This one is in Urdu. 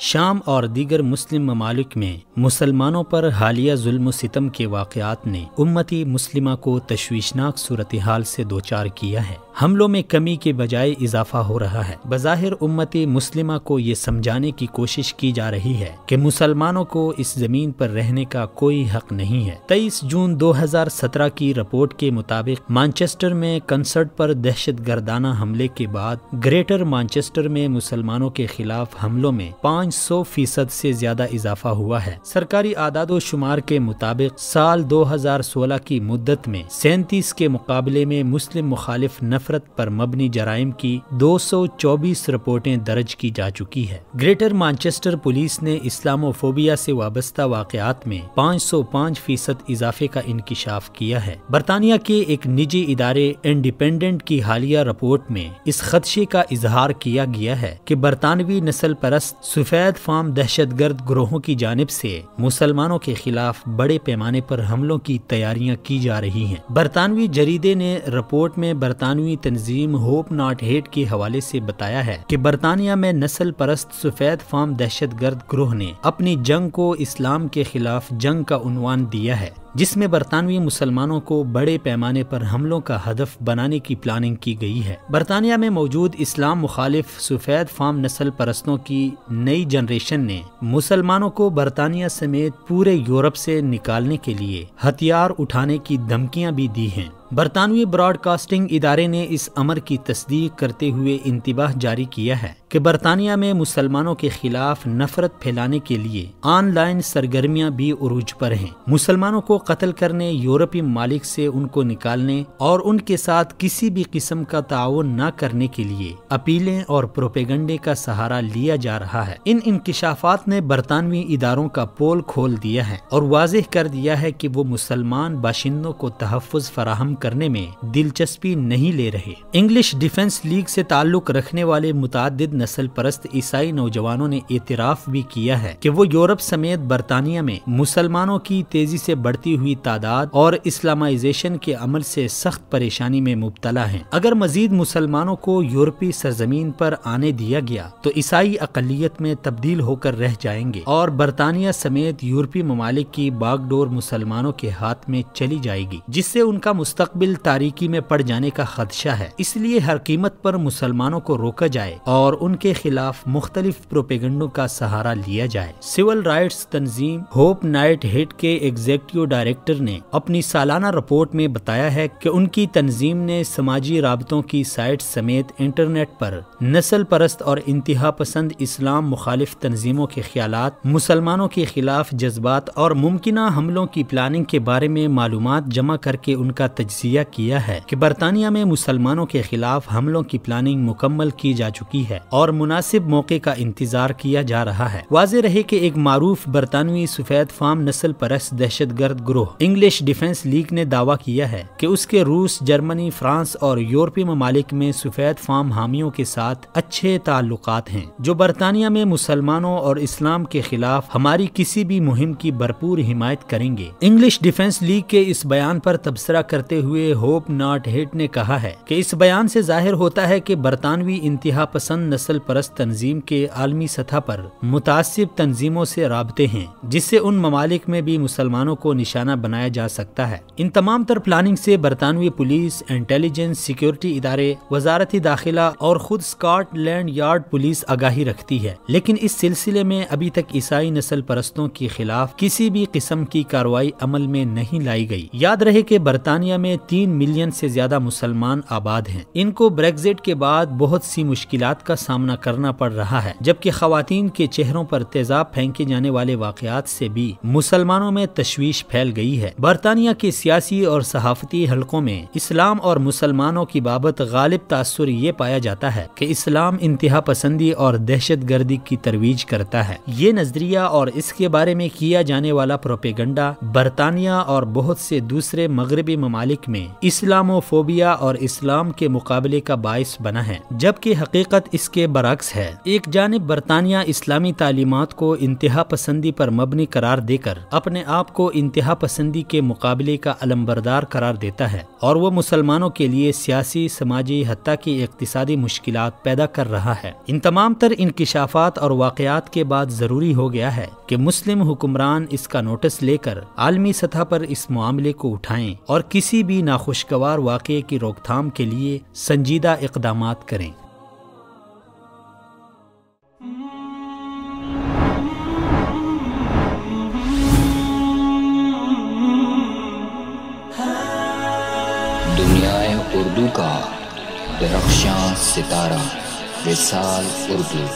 شام اور دیگر مسلم ممالک میں مسلمانوں پر حالیہ ظلم و ستم کے واقعات نے امتی مسلمہ کو تشویشناک صورتحال سے دوچار کیا ہے۔ حملوں میں کمی کے بجائے اضافہ ہو رہا ہے۔ بظاہر امتی مسلمہ کو یہ سمجھانے کی کوشش کی جا رہی ہے کہ مسلمانوں کو اس زمین پر رہنے کا کوئی حق نہیں ہے۔ 23 جون 2017 کی رپورٹ کے مطابق مانچسٹر میں کنسرٹ پر دہشت گردانہ حملے کے بعد گریٹر مانچسٹر میں مسلمانوں کے خلاف حملوں میں 500% سے زیادہ اضافہ ہوا ہے۔ سرکاری اعداد و شمار کے مطابق سال 2016 کی مدت میں 37 کے مقابلے میں مسلم مخالف نفرت پر مبنی جرائم کی 224 رپورٹیں درج کی جا چکی ہے۔ گریٹر مانچسٹر پولیس نے اسلامو فوبیا سے وابستہ واقعات میں 505% اضافے کا انکشاف کیا ہے۔ برطانیہ کے ایک نجی ادارے انڈیپینڈنٹ کی حالیہ رپورٹ میں اس خدشے کا اظہار کیا گیا ہے کہ برطانوی نسل پرست سفید فام دہشت گرد گروہوں کی جانب سے مسلمانوں کے خلاف بڑے پیمانے پر حملوں کی تیاریاں کی جا رہی ہیں۔ برطانوی جریدے نے رپورٹ میں برطانوی تنظیم ہوپ ناٹ ہیٹ کے حوالے سے بتایا ہے کہ برطانیہ میں نسل پرست سفید فام دہشت گرد گروہ نے اپنی جنگ کو اسلام کے خلاف جنگ کا عنوان دیا ہے، جس میں برطانوی مسلمانوں کو بڑے پیمانے پر حملوں کا ہدف بنانے کی پلاننگ کی گئی ہے۔ برطانیہ میں موجود اسلام مخالف سفید فام نسل پرستوں کی نئی جنریشن نے مسلمانوں کو برطانیہ سمیت پورے یورپ سے نکالنے کے لیے ہتھیار اٹھانے کی دھمکیاں بھی دی ہیں۔ برطانوی براڈ کاسٹنگ ادارے نے اس امر کی تصدیق کرتے ہوئے انتباہ جاری کیا ہے کہ برطانیہ میں مسلمانوں کے خلاف نفرت پھیلانے کے لیے آن لائن سرگرمیاں بھی عروج پر ہیں۔ مسلمانوں کو قتل کرنے، یورپی ممالک سے ان کو نکالنے اور ان کے ساتھ کسی بھی قسم کا تعاون نہ کرنے کے لیے اپیلیں اور پروپیگنڈے کا سہارا لیا جا رہا ہے۔ ان انکشافات نے برطانوی اداروں کا پول کھول دیا ہے اور واضح کر دیا ہے کہ وہ مسلمان باشندوں کو تحفظ فراہم کرنے میں دلچسپی نہیں لے رہے۔ انگلش ڈیفنس لیگ سے تعلق رکھنے والے متعدد نسل پرست عیسائی نوجوانوں نے اعتراف بھی کیا ہے کہ وہ یورپ سمیت برطانیہ میں مسلمانوں کی تیزی سے بڑھتی ہوئی تعداد اور اسلامائزیشن کے عمل سے سخت پریشانی میں مبتلا ہیں۔ اگر مزید مسلمانوں کو یورپی سرزمین پر آنے دیا گیا تو عیسائی اقلیت میں تبدیل ہو کر رہ جائیں گے اور برطانیہ سمیت یورپی ممالک کی باغ ڈور مسلمانوں کے ہاتھ میں چلی جائے گی، جس سے ان کا مستقبل تاریکی میں پڑ جانے کا خدشہ ہے۔ اس لیے ہر قیمت پر مسلمانوں کو روکا جائے اور ان کے خلاف مختلف پروپیگنڈوں کا سہارا لیا جائے۔ سول رائٹس تنظیم ہوپ نائٹ ہیٹ کے ایگزیکٹو ڈائریکٹر نے اپنی سالانہ رپورٹ میں بتایا ہے کہ ان کی تنظیم نے سماجی رابطوں کی سائٹ سمیت انٹرنیٹ پر نسل پرست اور انتہا پسند اسلام مخالف تنظیموں کے خیالات، مسلمانوں کے خلاف جذبات اور ممکنہ حملوں کی پلاننگ کے بارے میں معلومات جمع کر کے ان کا تجزیہ کیا ہے کہ برطانیہ میں مسلمانوں کے خلاف حملوں کی پلاننگ مکمل کی جا چکی ہے اور مناسب موقع کا انتظار کیا جا رہا ہے۔ واضح رہے کہ ایک معروف برطانوی سفید فام نسل پرست دہشت گرد گروہ انگلش ڈیفنس لیگ نے دعویٰ کیا ہے کہ اس کے روس، جرمنی، فرانس اور یورپی ممالک میں سفید فام حامیوں کے ساتھ اچھے تعلقات ہیں، جو برطانیہ میں مسلمانوں اور اسلام کے خلاف ہماری کسی بھی مہم کی بھرپور حمایت کریں گے۔ انگلش ڈیفنس لیگ کے اس بیان پر تبصرہ کرتے ہوئے ہوپ ناٹ ہیٹ نے کہا ہے کہ اس بیان سے ظاہر ہوتا ہے کہ برطانوی انتہا پسند نسل پرست تنظیم کے عالمی سطح پر متعصب تنظیموں سے رابطے ہیں، جس سے ان ممالک میں بھی مسلمانوں کو نشانہ بنایا جا سکتا ہے۔ ان تمام تر پلاننگ سے برطانوی پولیس، انٹیلیجنس، سیکیورٹی ادارے، وزارت داخلہ اور خود اسکاٹ لینڈ یارڈ پولیس آگاہی رکھتی ہے، لیکن اس سلسلے میں ابھی تک عیسائی نسل پرستوں کے خلاف کسی بھی قسم کی کارروائی عمل میں نہیں لائی گئی۔ یاد رہے کہ برطانیہ میں 3 ملین سے زیادہ مسلمان آباد ہیں۔ ان کو بریگزٹ کے بعد بہت سی مشکلات کا سامنا کرنا پڑ رہا ہے، جبکہ خواتین کے چہروں پر تیزاب پھینکے جانے والے واقعات سے بھی مسلمانوں میں تشویش پھیل گئی ہے۔ برطانیہ کے سیاسی اور صحافتی حلقوں میں اسلام اور مسلمانوں کی بابت غالب تاثر یہ پایا جاتا ہے کہ اسلام انتہا پسندی اور دہشت گردی کی ترویج کرتا ہے۔ یہ نظریہ اور اس کے بارے میں کیا جانے والا پروپیگنڈا برطانیہ اور بہت سے دوسرے مغربی ممالک ممالک میں اسلاموفوبیا اور اسلام کے مقابلے کا باعث بنا ہے، جبکہ حقیقت اس کے برعکس ہے۔ ایک جانب برطانیہ اسلامی تعلیمات کو انتہا پسندی پر مبنی قرار دے کر اپنے آپ کو انتہا پسندی کے مقابلے کا علمبردار قرار دیتا ہے، اور وہ مسلمانوں کے لیے سیاسی، سماجی، حتیٰ کہ اقتصادی مشکلات پیدا کر رہا ہے۔ ان تمام تر انکشافات اور واقعات کے بعد ضروری ہو گیا ہے کہ مسلم حکمران اس کا نوٹس لے کر عالمی سطح پر اس معاملے کو اٹھائیں اور کسی بھی ناخوشگوار واقعے کی روک تھام کے لیے سنجیدہ اقدامات کریں۔ دنیائے اردو کا درخشاں ستارہ وصال اردو۔